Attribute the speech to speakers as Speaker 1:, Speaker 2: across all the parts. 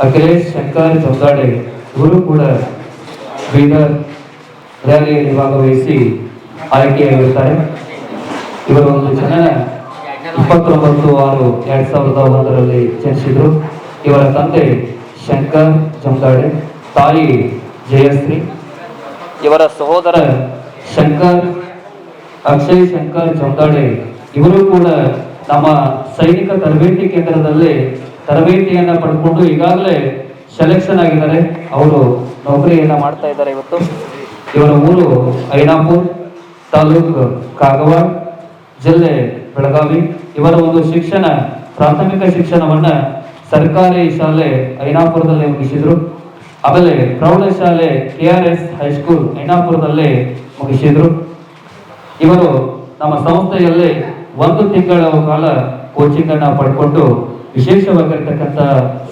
Speaker 1: ಅಖಿಲೇಶ್ ಶಂಕರ್ ಜಮದಾಡೆ ಇವರು ಕೂಡ ಬೀದರ್ ರ್ಯಾಲಿಯಲ್ಲಿ ಭಾಗವಹಿಸಿ ಆಯ್ಕೆಯಾಗಿರುತ್ತಾರೆ. ಇವರು ಒಂದು ಜನನ 29/6/2001 ಜನಿಸಿದರು. ಇವರ ತಂದೆ ಶಂಕರ್ ಜಮದಾಡೆ, ತಾಯಿ ಜಯಶ್ರೀ. ಇವರ ಸಹೋದರ ಅಕ್ಷಯ್ ಶಂಕರ್ ಜಮದಾಡೆ ಇವರು ಕೂಡ ನಮ್ಮ ಸೈನಿಕ ತರಬೇತಿ ಕೇಂದ್ರದಲ್ಲಿ ತರಬೇತಿಯನ್ನ ಪಡ್ಕೊಂಡು ಈಗಾಗಲೇ ಸೆಲೆಕ್ಷನ್ ಆಗಿದ್ದಾರೆ. ಅವರು ನೌಕರಿಯನ್ನ ಮಾಡ್ತಾ ಇದ್ದಾರೆ. ಇವತ್ತು ಇವರ ಊರು ಐನಾಪುರ್, ತಾಲೂಕು ಕಾಗವಾಡ, ಜಿಲ್ಲೆ ಬೆಳಗಾವಿ. ಇವರ ಒಂದು ಪ್ರಾಥಮಿಕ ಶಿಕ್ಷಣವನ್ನ ಸರ್ಕಾರಿ ಶಾಲೆ ಐನಾಪುರದಲ್ಲಿ ಮುಗಿಸಿದ್ರು. ಆಮೇಲೆ ಪ್ರೌಢಶಾಲೆ KRS ಹೈಸ್ಕೂಲ್ ಐನಾಪುರದಲ್ಲಿ ಮುಗಿಸಿದ್ರು. ಇವರು ನಮ್ಮ ಸಂಸ್ಥೆಯಲ್ಲಿ 1 ತಿಂಗಳ ಕಾಲ ಕೋಚಿಂಗ್ ಅನ್ನ ಪಡ್ಕೊಂಡು ವಿಶೇಷವಾಗಿರ್ತಕ್ಕಂಥ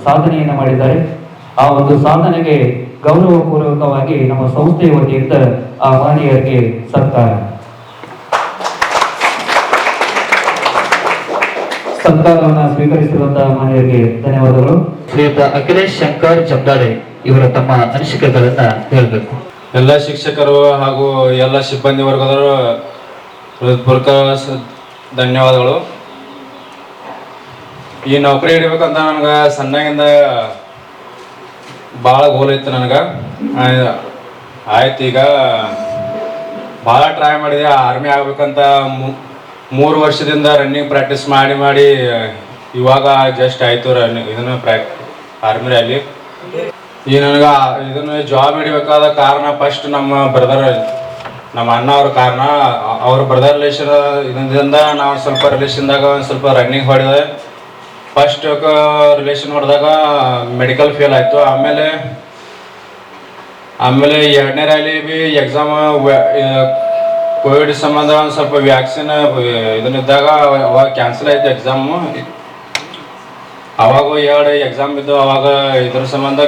Speaker 1: ಸಾಧನೆಯನ್ನ ಮಾಡಿದ್ದಾರೆ. ಆ ಒಂದು ಸಾಧನೆಗೆ ಗೌರವಪೂರ್ವಕವಾಗಿ ನಮ್ಮ ಸಂಸ್ಥೆಯ ವತಿಯಿಂದ ಆ ಮಹನೀಯರಿಗೆ ಸತ್ಕಾರವನ್ನು ಸ್ವೀಕರಿಸಿರುವಂತಹ ಮಹನೀಯರಿಗೆ ಧನ್ಯವಾದಗಳು. ಶ್ರೀಯುತ ಅಖಿಲೇಶ್ ಶಂಕರ್ ಜಮದಾಡೆ ಇವರ ತಮ್ಮ ಅನಿಸಿಕೆಗಳನ್ನ ಹೇಳಬೇಕು.
Speaker 2: ಎಲ್ಲ ಶಿಕ್ಷಕರು ಹಾಗೂ ಎಲ್ಲ ಸಿಬ್ಬಂದಿ ವರ್ಗದವರು ಹೃತ್ಪೂರ್ವಕ ಧನ್ಯವಾದಗಳು. ಈ ನೌಕರಿ ಹಿಡಿಬೇಕಂತ ನನಗೆ ಸಣ್ಣಗಿಂದ ಭಾಳ ಗೋಲ್ ಇತ್ತು. ನನಗೆ ಆಯ್ತು, ಈಗ ಭಾಳ ಟ್ರೈ ಮಾಡಿದೆ. ಆರ್ಮಿ ಆಗ್ಬೇಕಂತ 3 ವರ್ಷದಿಂದ ರನ್ನಿಂಗ್ ಪ್ರಾಕ್ಟೀಸ್ ಮಾಡಿ ಇವಾಗ ಜಸ್ಟ್ ಆಯಿತು ಇದನ್ನು ಆರ್ಮಿ ರ್ಯಾಲಿ. ಈ ನನಗೆ ಇದನ್ನು ಜಾಬ್ ಹಿಡಿಬೇಕಾದ ಕಾರಣ ಫಸ್ಟ್ ನಮ್ಮ ಅಣ್ಣ ಅವ್ರ ಕಾರಣ. ಅವ್ರ ಬ್ರದರ್ ರಿಲೇಷನ್ ಇದರಿಂದ ನಾವು ಸ್ವಲ್ಪ ರಿಲೇಷನ್ದಾಗ ಒಂದು ಸ್ವಲ್ಪ ರನ್ನಿಂಗ್ ಹೊಡೆದೆ. ಫಸ್ಟ್ ರಿಲೇಷನ್ ಹೊಡೆದಾಗ ಮೆಡಿಕಲ್ ಫೇಲ್ ಆಯಿತು. ಆಮೇಲೆ 2ನೇ ರ್ಯಾಲಿ ಬಿ ಎಕ್ಸಾಮ್ ಕೋವಿಡ್ ಸಂಬಂಧ ಒಂದು ಸ್ವಲ್ಪ ವ್ಯಾಕ್ಸಿನ್ ಇದನ್ನಿದ್ದಾಗ ಅವಾಗ ಕ್ಯಾನ್ಸಲ್ ಆಯಿತು ಎಕ್ಸಾಮು. ಅವಾಗ 2 ಎಕ್ಸಾಮ್ ಇದ್ದು. ಅವಾಗ ಇದ್ರ ಸಂಬಂಧ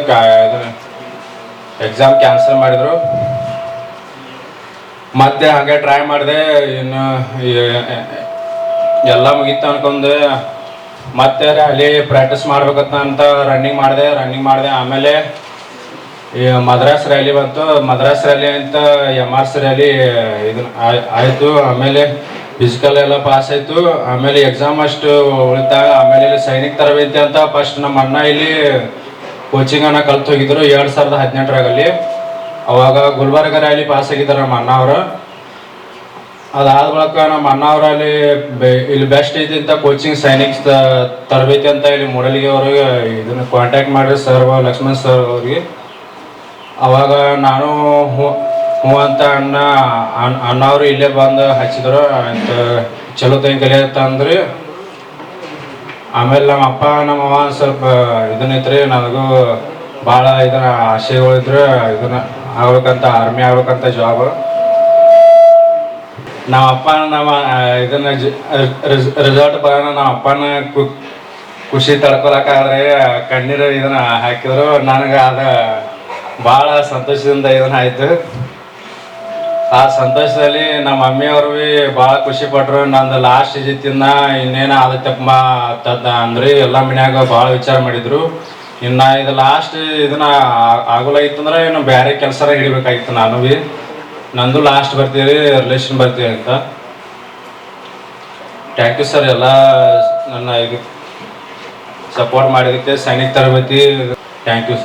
Speaker 2: ಎಕ್ಸಾಮ್ ಕ್ಯಾನ್ಸಲ್ ಮಾಡಿದರು. ಮತ್ತೆ ಹಾಗೆ ಟ್ರೈ ಮಾಡಿದೆ. ಇನ್ನು ಎಲ್ಲ ಮುಗೀತು ಅನ್ಕೊಂಡೆ. ಮತ್ತೆ ರ್ಯಾಲಿ ಪ್ರಾಕ್ಟೀಸ್ ಮಾಡ್ಬೇಕಂತ ರನ್ನಿಂಗ್ ಮಾಡಿದೆ. ಆಮೇಲೆ ಈ ಮದ್ರಾಸ್ ರ್ಯಾಲಿ ಬಂತು. ಮದ್ರಾಸ್ ರ್ಯಾಲಿ ಅಂತ MRC ರ್ಯಾಲಿ ಇದನ್ನ ಆಯಿತು. ಆಮೇಲೆ ಫಿಸಿಕಲ್ ಎಲ್ಲ ಪಾಸ್ ಆಯಿತು. ಆಮೇಲೆ ಎಕ್ಸಾಮ್ ಅಷ್ಟು ಉಳಿತಾಗ. ಆಮೇಲೆ ಇಲ್ಲಿ ಸೈನಿಕ ತರಬೇತಿ ಅಂತ ಫಸ್ಟ್ ನಮ್ಮ ಅಣ್ಣ ಇಲ್ಲಿ ಕೋಚಿಂಗನ್ನು ಕಲ್ತು ಹೋಗಿದ್ರು 2018 ಅವಾಗ ಗುಲ್ಬರ್ಗ ರ್ಯಾಲಿ ಪಾಸ್ ಆಗಿದ್ದಾರೆ ನಮ್ಮ ಅಣ್ಣ ಅವರು. ಅದಾದ ಬಳಿಕ ನಮ್ಮ ಅಣ್ಣ ಅವರಲ್ಲಿ ಇಲ್ಲಿ ಬೆಸ್ಟ್ ಐತಿ ಅಂತ ಕೋಚಿಂಗ್ ಸೈನಿಕ್ ತರಬೇತಿ ಅಂತ ಇಲ್ಲಿ ಮೂಡಲಿಗೆ ಅವ್ರಿಗೆ ಇದನ್ನು ಕಾಂಟ್ಯಾಕ್ಟ್ ಮಾಡಿರಿ ಸರ್, ಲಕ್ಷ್ಮಣ್ ಸರ್ ಅವ್ರಿಗೆ. ಅವಾಗ ನಾನು ಹ್ಞೂ ಅಂತ ಅಣ್ಣವರು ಇಲ್ಲೇ ಬಂದು ಹಚ್ಚಿದ್ರು. ಅಂತ ಚಲೋ ತಂಗಿ ಕಲಿಯತ್ತ ಅಂದ್ರಿ. ಆಮೇಲೆ ನಮ್ಮ ಅಪ್ಪ ನಮ್ಮವ್ವ ಸ್ವಲ್ಪ ಇದನ್ನೈತ್ರಿ, ನನಗೂ ಭಾಳ ಇದನ್ನ ಆಸೆಗಳಿದ್ರು. ಇದನ್ನ ಆಗ್ಬೇಕಂತ, ಆರ್ಮಿ ಆಗ್ಬೇಕಂತ ಜಾಬ್. ನಮ್ಮ ಅಪ್ಪ ಇದನ್ನ ರಿಸಲ್ಟ್ ಬರೋಣ ನಮ್ಮ ಅಪ್ಪನ ಖುಷಿ ತಡ್ಕೊಳಕ್ಕಾದ್ರೆ ಕಣ್ಣೀರು ಇದನ್ನ ಹಾಕಿದ್ರು. ನನಗೆ ಅದು ಭಾಳ ಸಂತೋಷದಿಂದ ಇದನ್ನ ಆಯಿತು. ಆ ಸಂತೋಷದಲ್ಲಿ ನಮ್ಮ ಮಮ್ಮಿಯವರು ಭೀ ಭಾಳ ಖುಷಿ ಪಟ್ರು. ನಂದು ಲಾಸ್ಟ್ ಇದ್ದಿತ್ತಿನ್ನ ಇನ್ನೇನು ಆದತ್ತಪ್ಪ ಅಂದ್ರಿ. ಎಲ್ಲ ಮನ್ಯಾಗ ಭಾಳ ವಿಚಾರ ಮಾಡಿದ್ರು. ಇನ್ನು ಇದು ಲಾಸ್ಟ್ ಇದನ್ನ ಆಗೋಲಾಗಿತ್ತಂದ್ರೆ ಇನ್ನು ಬೇರೆ ಕೆಲಸನ ಹಿಡಿಬೇಕಾಗಿತ್ತು. ನಾನು ಭೀ ನಂದು ಲಾಸ್ಟ್ ಬರ್ತೀವಿ, ರಿಲೇಷನ್ ಬರ್ತೀವಿ ಅಂತ. ಥ್ಯಾಂಕ್ ಯು ಸರ್, ಎಲ್ಲ ನನ್ನ ಇದು ಸಪೋರ್ಟ್ ಮಾಡಿದ್ದಕ್ಕೆ. ಸೈನಿಕ ತರಬೇತಿ ಥ್ಯಾಂಕ್ ಯು.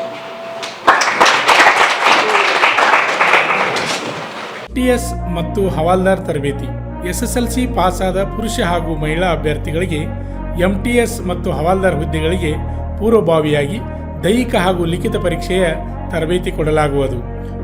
Speaker 3: TS ಮತ್ತು ಹವಾಲ್ದಾರ್ ತರಬೇತಿ. SSLC ಪಾಸ್ ಆದ ಪುರುಷ ಹಾಗೂ ಮಹಿಳಾ ಅಭ್ಯರ್ಥಿಗಳಿಗೆ MTS ಮತ್ತು ಹವಾಲ್ದಾರ್ ಹುದ್ದೆಗಳಿಗೆ ಪೂರ್ವಭಾವಿಯಾಗಿ ದೈಹಿಕ ಹಾಗೂ ಲಿಖಿತ ಪರೀಕ್ಷೆಯ ತರಬೇತಿ ಕೊಡಲಾಗುವುದು.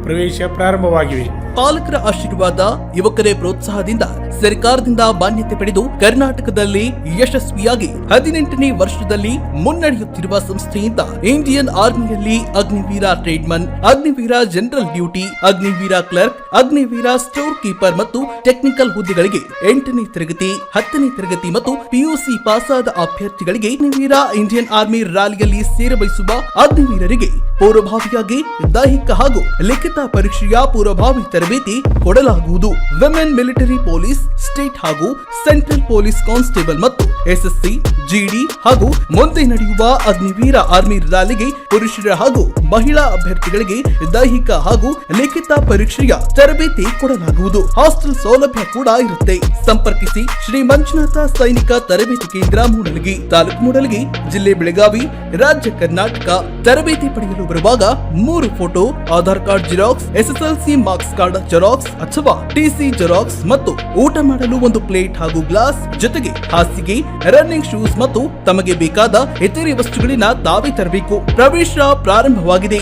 Speaker 3: ಪ್ರವೇಶ ಪ್ರಾರಂಭವಾಗಿವೆ.
Speaker 4: ಪಾಲಕರ ಆಶೀರ್ವಾದ, ಯುವಕರೇ ಪ್ರೋತ್ಸಾಹದಿಂದ ಸರ್ಕಾರದಿಂದ ಮಾನ್ಯತೆ ಪಡೆದು ಕರ್ನಾಟಕದಲ್ಲಿ ಯಶಸ್ವಿಯಾಗಿ 18ನೇ ವರ್ಷದಲ್ಲಿ ಮುನ್ನಡೆಯುತ್ತಿರುವ ಸಂಸ್ಥೆಯಿಂದ ಇಂಡಿಯನ್ ಆರ್ಮಿಯಲ್ಲಿ Agniveer tradesman, Agniveer general duty, Agniveer clerk, Agniveer store keeper ಮತ್ತು ಟೆಕ್ನಿಕಲ್ ಹುದ್ದೆಗಳಿಗೆ 8ನೇ ತರಗತಿ, 10ನೇ ತರಗತಿ ಮತ್ತು PUC ಪಾಸಾದ ಅಭ್ಯರ್ಥಿಗಳಿಗೆ ಅಗ್ನಿವೀರ ಇಂಡಿಯನ್ ಆರ್ಮಿ ರ್ಯಾಲಿಯಲ್ಲಿ ಸೇರಬಯಸುವ ಅಗ್ನಿವೀರರಿಗೆ ಪೂರ್ವಭಾವಿಯಾಗಿ ದೈಹಿಕ ಹಾಗೂ ಲಿಖಿತ ಪರೀಕ್ಷೆಯ ಪೂರ್ವಭಾವಿ ತರಬೇತಿ ಕೊಡಲಾಗುವುದು. ವಿಮೆನ್ ಮಿಲಿಟರಿ ಪೊಲೀಸ್, ಸ್ಟೇಟ್ ಹಾಗೂ ಸೆಂಟ್ರಲ್ ಪೊಲೀಸ್ ಕಾನ್ಸ್ಟೇಬಲ್ ಮತ್ತು ಎಸ್ಎಸ್ಸಿ, ಜಿಡಿ ಹಾಗೂ ಮುಂದೆ ನಡೆಯುವ ಅಗ್ನಿವೀರ ಆರ್ಮಿ ರ್ಯಾಲಿಗೆ ಪುರುಷರ ಹಾಗೂ ಮಹಿಳಾ ಅಭ್ಯರ್ಥಿಗಳಿಗೆ ದೈಹಿಕ ಹಾಗೂ ಲಿಖಿತ ಪರೀಕ್ಷೆಯ ತರಬೇತಿ ಕೊಡಲಾಗುವುದು. ಹಾಸ್ಟೆಲ್ ಸೌಲಭ್ಯ ಕೂಡ ಇರುತ್ತೆ. ಸಂಪರ್ಕಿಸಿ ಶ್ರೀ ಮಂಜುನಾಥ ಸೈನಿಕ ತರಬೇತಿ ಕೇಂದ್ರ, ಮೂಡಲಗಿ, ತಾಲೂಕು ಮೂಡಲಗಿ, ಜಿಲ್ಲೆ ಬೆಳಗಾವಿ, ರಾಜ್ಯ ಕರ್ನಾಟಕ. ತರಬೇತಿ ಪಡೆಯಲು ಬರುವಾಗ 3 photo, Aadhaar card xerox, SSLC marks card xerox ಅಥವಾ ಟಿಸಿ ಜೆರಾಕ್ಸ್ ಮತ್ತು ಊಟ ಮಾಡಲು 1 ಪ್ಲೇಟ್ ಹಾಗೂ ಗ್ಲಾಸ್, ಜೊತೆಗೆ ಹಾಸಿಗೆ, ರನ್ನಿಂಗ್ ಶೂಸ್ ಮತ್ತು ತಮಗೆ ಬೇಕಾದ ಇತರೆ ವಸ್ತುಗಳಿನ ತಾವೇ ತರಬೇಕು. ಪ್ರವೇಶ ಪ್ರಾರಂಭವಾಗಿದೆ.